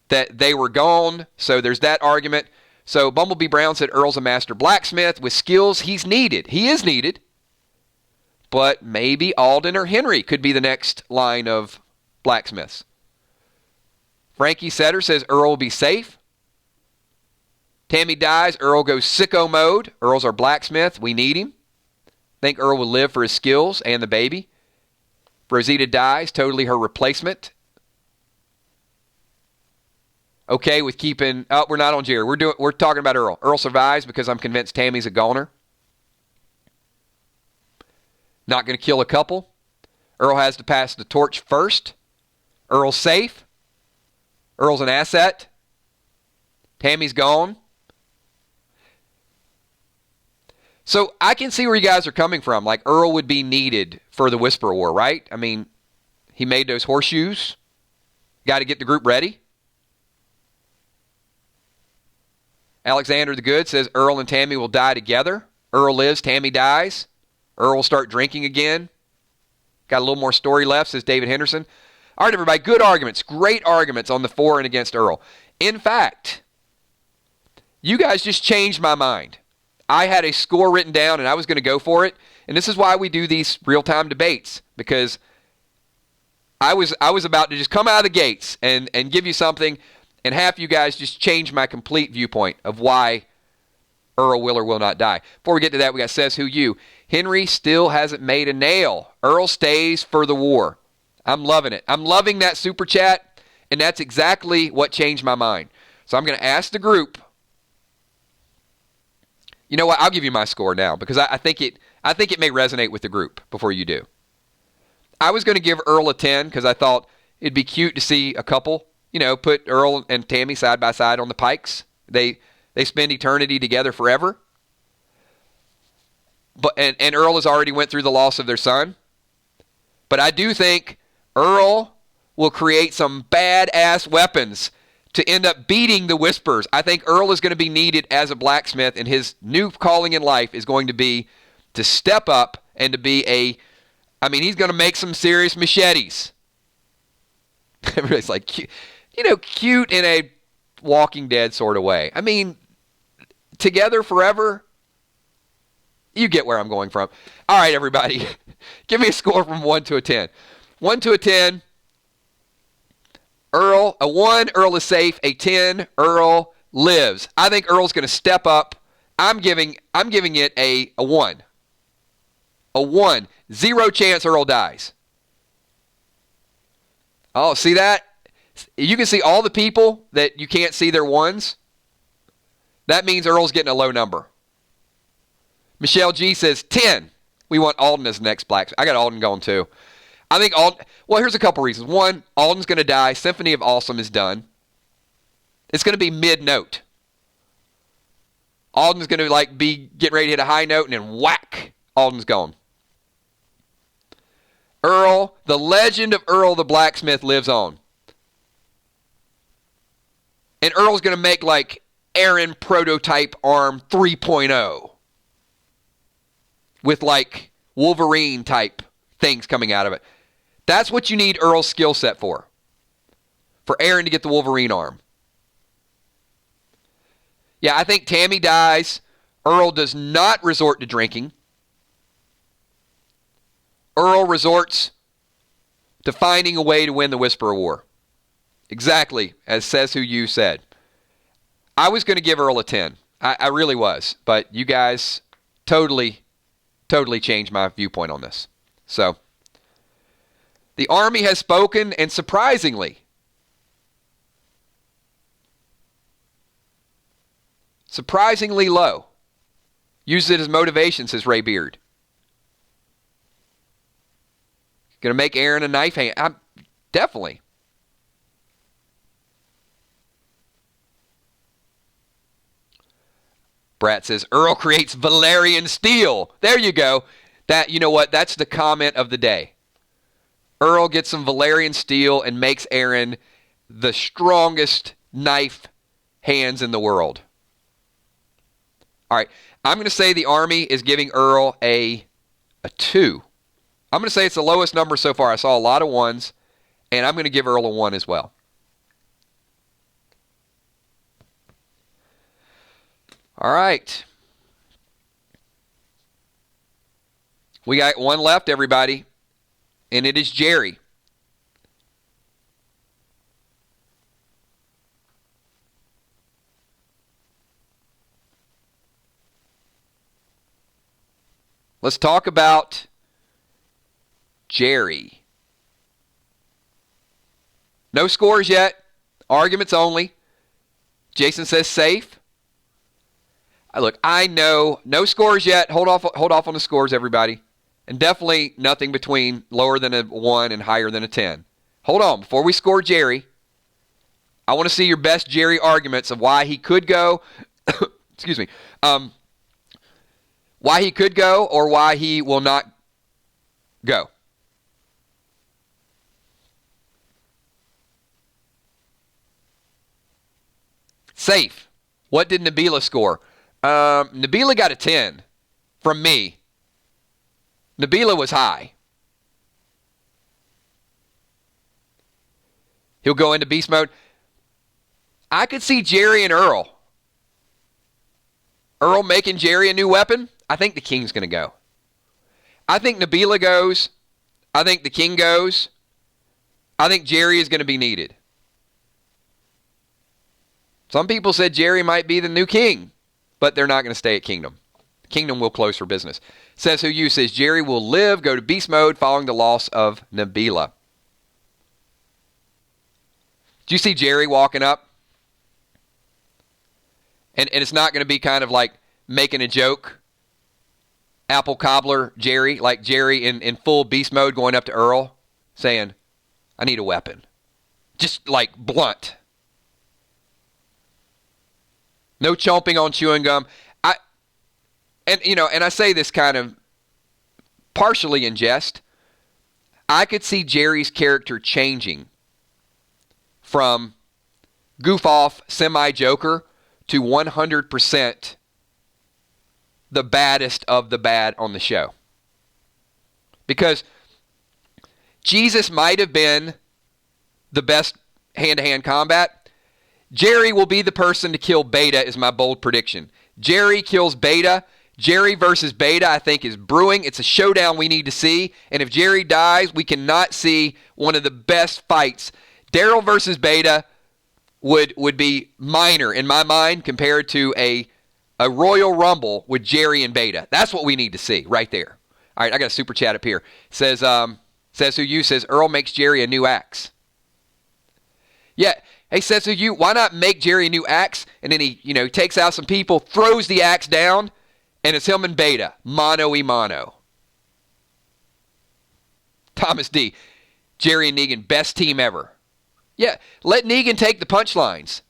that they were gone, so there's that argument. So Bumblebee Brown said Earl's a master blacksmith with skills he's needed. He is needed. But maybe Alden or Henry could be the next line of blacksmiths. Frankie Setter says Earl will be safe. Tammy dies. Earl goes sicko mode. Earl's our blacksmith. We need him. Think Earl will live for his skills and the baby. Rosita dies. Totally her replacement. Okay with keeping... Oh, we're not on Jerry. We're talking about Earl. Earl survives because I'm convinced Tammy's a goner. Not going to kill a couple. Earl has to pass the torch first. Earl's safe. Earl's an asset. Tammy's gone. So I can see where you guys are coming from. Like Earl would be needed for the Whisper War, right? I mean, he made those horseshoes. Got to get the group ready. Alexander the Good says Earl and Tammy will die together. Earl lives, Tammy dies. Earl will start drinking again. Got a little more story left, says David Henderson. All right, everybody, good arguments. Great arguments on the for and against Earl. In fact, you guys just changed my mind. I had a score written down, and I was going to go for it. And this is why we do these real-time debates, because I was about to just come out of the gates and give you something, and half you guys just changed my complete viewpoint of why Earl will or will not die. Before we get to that, we got Says Who You. Henry still hasn't made a nail. Earl stays for the war. I'm loving it. I'm loving that super chat, and that's exactly what changed my mind. So I'm going to ask the group, You know what? I'll give you my score now because I think it may resonate with the group before you do. I was going to give Earl a 10 because I thought it'd be cute to see a couple, put Earl and Tammy side by side on the Pikes. They spend eternity together forever. And Earl has already went through the loss of their son. But I do think Earl will create some badass weapons to end up beating the Whispers. I think Earl is going to be needed as a blacksmith, and his new calling in life is going to be to step up and to be he's going to make some serious machetes. Everybody's like, cute in a Walking Dead sort of way. I mean, together forever. You get where I'm going from. All right, everybody. Give me a score from 1 to a 10. 1 to a 10. Earl, a 1, Earl is safe. A 10, Earl lives. I think Earl's going to step up. I'm giving it a 1. A 1. 0 chance Earl dies. Oh, see that? You can see all the people that you can't see their 1s. That means Earl's getting a low number. Michelle G says 10. We want Alden as the next blacksmith. I got Alden going too. I think Alden, well, here's a couple reasons. One, Alden's going to die. Symphony of Awesome is done. It's going to be mid-note. Alden's going to be getting ready to hit a high note and then whack, Alden's gone. Earl, the legend of Earl the blacksmith lives on. And Earl's going to make Aaron prototype arm 3.0. With Wolverine type things coming out of it. That's what you need Earl's skill set for. For Aaron to get the Wolverine arm. Yeah, I think Tammy dies. Earl does not resort to drinking. Earl resorts to finding a way to win the Whisperer War. Exactly, as says who you said. I was going to give Earl a 10. I really was. But you guys totally changed my viewpoint on this. So, the Army has spoken, and surprisingly low. Uses it as motivation, says Ray Beard. Going to make Aaron a knife hand. Definitely. Brat says, Earl creates Valerian steel. There you go. You know what? That's the comment of the day. Earl gets some Valerian steel and makes Aaron the strongest knife hands in the world. All right. I'm going to say the Army is giving Earl a 2. I'm going to say it's the lowest number so far. I saw a lot of 1s, and I'm going to give Earl a 1 as well. All right. We got 1 left, everybody, and it is Jerry. Let's talk about Jerry. No scores yet. Arguments only. Jason says safe. Look, I know no scores yet. Hold off on the scores, everybody. And definitely nothing between lower than a 1 and higher than a 10. Hold on. Before we score Jerry, I want to see your best Jerry arguments of why he could go. Excuse me. Why he could go or why he will not go. Safe. What did Nabila score? Nabila got a 10 from me. Nabila was high. He'll go into beast mode. I could see Jerry and Earl. Earl making Jerry a new weapon. I think the King's going to go. I think Nabila goes. I think the King goes. I think Jerry is going to be needed. Some people said Jerry might be the new king, but they're not going to stay at Kingdom. Kingdom will close for business. Says who you says Jerry will live, go to beast mode following the loss of Nabila. Do you see Jerry walking up? And it's not going to be kind of like making a joke. Apple cobbler Jerry, like Jerry in full beast mode going up to Earl saying, I need a weapon. Just like blunt. No chomping on chewing gum. And I say this kind of partially in jest. I could see Jerry's character changing from goof off semi-joker to 100% the baddest of the bad on the show. Because Jesus might have been the best hand-to-hand combat. Jerry will be the person to kill Beta is my bold prediction. Jerry kills Beta. Jerry versus Beta, I think, is brewing. It's a showdown we need to see. And if Jerry dies, we cannot see one of the best fights. Daryl versus Beta would be minor in my mind compared to a Royal Rumble with Jerry and Beta. That's what we need to see right there. All right, I got a super chat up here. Says who you says Earl makes Jerry a new axe. Yeah. Hey, says who you, why not make Jerry a new axe? And then he takes out some people, throws the axe down, and it's him and Beta, mano-y-mano. Thomas D. Jerry and Negan, best team ever. Yeah, let Negan take the punchlines.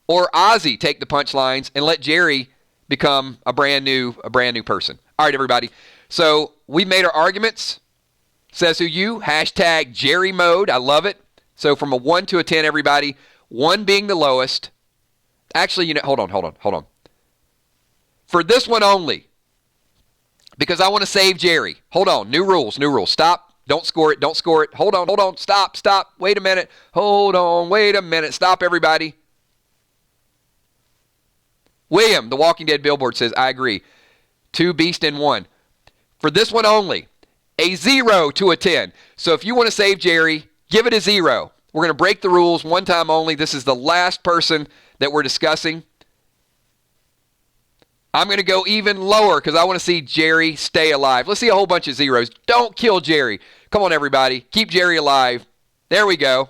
Or Ozzy take the punchlines and let Jerry become a brand new person. All right, everybody. So we made our arguments. Says who you, hashtag Jerry mode. I love it. So from a 1 to a 10, everybody, 1 being the lowest. Actually, hold on. For this one only, because I want to save Jerry. Hold on, new rules. Stop. Don't score it. Hold on. Stop. Wait a minute. Stop, everybody. William, the Walking Dead billboard says, I agree. 2 beast in 1. For this one only, a 0 to a 10. So if you want to save Jerry, give it a 0. We're going to break the rules one time only. This is the last person that we're discussing. I'm going to go even lower because I want to see Jerry stay alive. Let's see a whole bunch of zeros. Don't kill Jerry. Come on, everybody. Keep Jerry alive. There we go.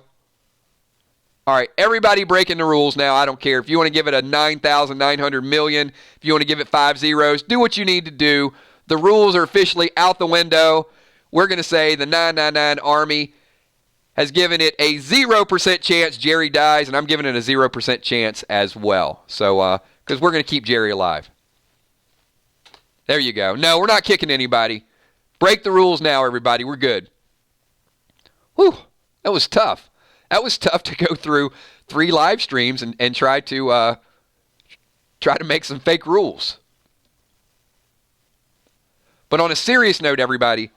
All right, everybody breaking the rules now. I don't care. If you want to give it a 9,900 million, if you want to give it 5 zeros, do what you need to do. The rules are officially out the window. We're going to say the 999 Army has given it a 0% chance Jerry dies, and I'm giving it a 0% chance as well. So, because we're going to keep Jerry alive. There you go. No, we're not kicking anybody. Break the rules now, everybody. We're good. Whew, that was tough. That was tough to go through 3 live streams and try to make some fake rules. But on a serious note, everybody,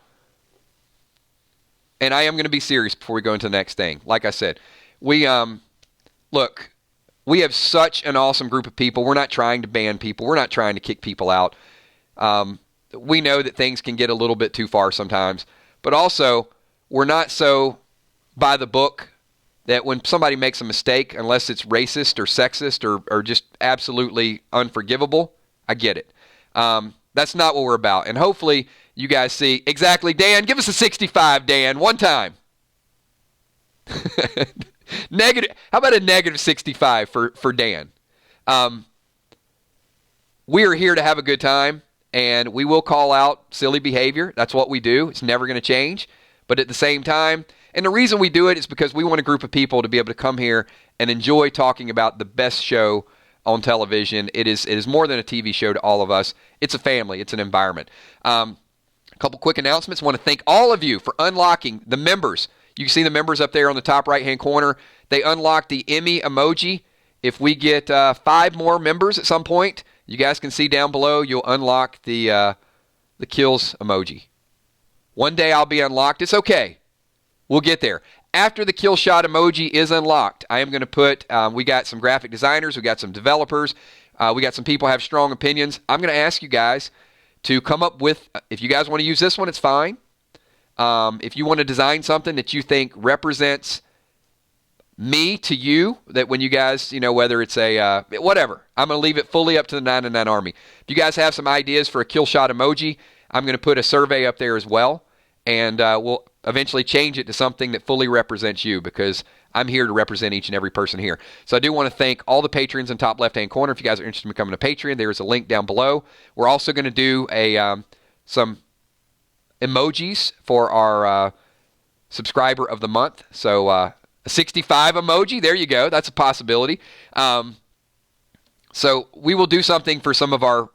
and I am going to be serious before we go into the next thing. Like I said, we have such an awesome group of people. We're not trying to ban people. We're not trying to kick people out. We know that things can get a little bit too far sometimes, but also we're not so by the book that when somebody makes a mistake, unless it's racist or sexist or just absolutely unforgivable, I get it. That's not what we're about. And hopefully you guys see exactly. Dan, give us a 65, Dan, one time. Negative. How about a negative 65 for Dan? We are here to have a good time, and we will call out silly behavior. That's what we do. It's never going to change. But at the same time, and the reason we do it is because we want a group of people to be able to come here and enjoy talking about the best show on television. It is more than a TV show to all of us. It's a family. It's an environment. A couple quick announcements. I want to thank all of you for unlocking the members. You can see the members up there on the top right-hand corner. They unlocked the Emmy emoji. If we get 5 more members at some point, you guys can see down below, you'll unlock the kills emoji. One day I'll be unlocked. It's okay. We'll get there. After the kill shot emoji is unlocked, I am going to put, we got some graphic designers, we got some developers, we got some people who have strong opinions. I'm going to ask you guys to come up with, if you guys want to use this one, it's fine. If you want to design something that you think represents me to you, that when you guys, whether it's a, whatever, I'm going to leave it fully up to the 999 Army. If you guys have some ideas for a kill shot emoji, I'm going to put a survey up there as well. And eventually change it to something that fully represents you, because I'm here to represent each and every person here. So I do want to thank all the patrons in top left-hand corner. If you guys are interested in becoming a Patreon, there is a link down below. We're also going to do some emojis for our subscriber of the month. So a 65 emoji, there you go. That's a possibility. So we will do something for some of our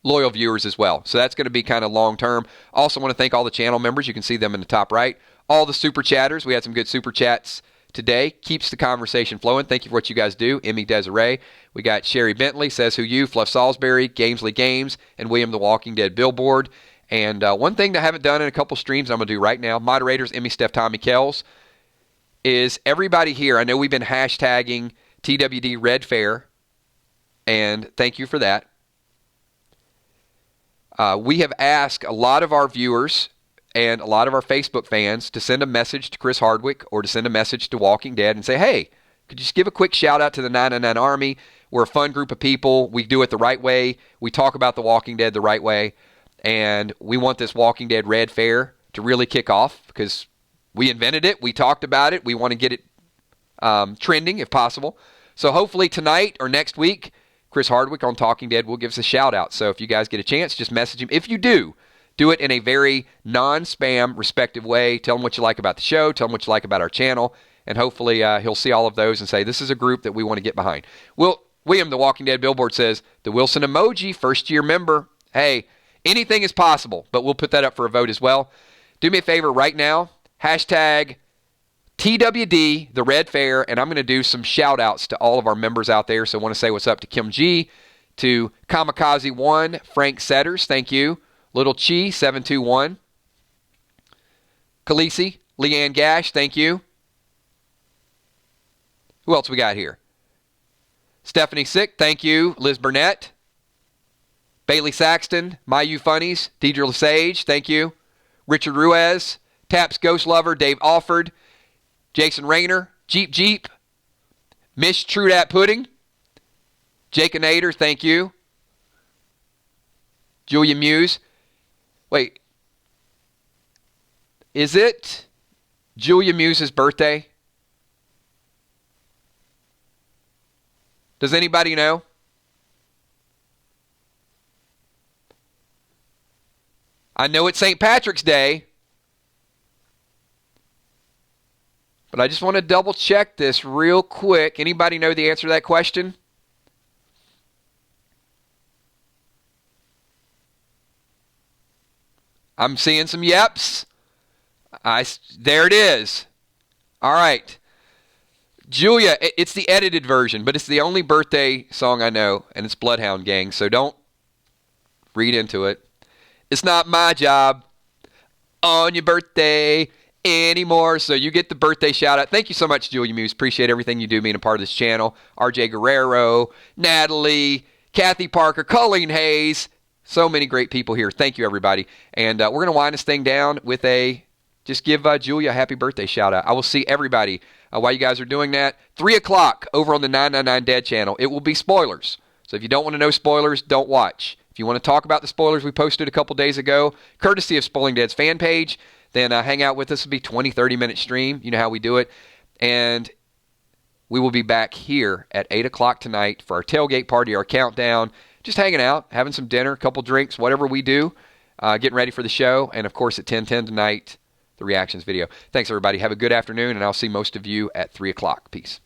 loyal viewers as well. So that's going to be kind of long term. Also want to thank all the channel members. You can see them in the top right. All the super chatters. We had some good super chats today. Keeps the conversation flowing. Thank you for what you guys do. Emmy Desiree. We got Sherry Bentley, Says Who You, Fluff Salisbury, Gamesley Games, and William the Walking Dead Billboard. And one thing that I haven't done in a couple streams, I'm going to do right now, moderators, Emmy, Steph, Tommy, Kells, is everybody here. I know we've been hashtagging TWD Red Fair, and thank you for that. We have asked a lot of our viewers and a lot of our Facebook fans to send a message to Chris Hardwick or to send a message to Walking Dead and say, hey, could you just give a quick shout out to the 999 Army? We're a fun group of people. We do it the right way. We talk about the Walking Dead the right way. And we want this Walking Dead Red Fair to really kick off because we invented it. We talked about it. We want to get it trending if possible. So hopefully tonight or next week, Chris Hardwick on Talking Dead will give us a shout out. So if you guys get a chance, just message him. If you do it in a very non-spam, respective way. Tell him what you like about the show. Tell him what you like about our channel. And hopefully he'll see all of those and say, this is a group that we want to get behind. William, the Walking Dead Billboard says, the Wilson emoji, first-year member. Hey, anything is possible, but we'll put that up for a vote as well. Do me a favor right now. Hashtag TWD, the Red Fair, and I'm going to do some shout-outs to all of our members out there. So I want to say what's up to Kim G, to Kamikaze1, Frank Setters, thank you. Little Chi, 721. Khaleesi, Leanne Gash, thank you. Who else we got here? Stephanie Sick, thank you. Liz Burnett. Bailey Saxton, Mayu Funnies, Deidre Lesage, thank you. Richard Ruiz, Taps Ghost Lover, Dave Alford, Jason Rayner, Jeep, Miss True Dat Pudding, Jake Nader, thank you. Julia Muse. Wait, is it Julia Muse's birthday? Does anybody know? I know it's St. Patrick's Day, but I just want to double check this real quick. Anybody know the answer to that question? I'm seeing some yeps. There it is. All right. Julia, it's the edited version, but it's the only birthday song I know, and it's Bloodhound Gang, so don't read into it. It's not my job on your birthday anymore, so you get the birthday shout out. Thank you so much, Julia Muse. Appreciate everything you do being a part of this channel. RJ Guerrero, Natalie, Kathy Parker, Colleen Hayes. So many great people here. Thank you, everybody. And we're going to wind this thing down with just give Julia a happy birthday shout out. I will see everybody while you guys are doing that. 3 o'clock over on the 999 Dead channel. It will be spoilers. So if you don't want to know spoilers, don't watch. If you want to talk about the spoilers we posted a couple days ago, courtesy of Spoiling Dead's fan page, then hang out with us. It'll be 20, 30-minute stream. You know how we do it. And we will be back here at 8 o'clock tonight for our tailgate party, our countdown. Just hanging out, having some dinner, a couple drinks, whatever we do, getting ready for the show. And, of course, at 10:10 tonight, the reactions video. Thanks, everybody. Have a good afternoon, and I'll see most of you at 3 o'clock. Peace.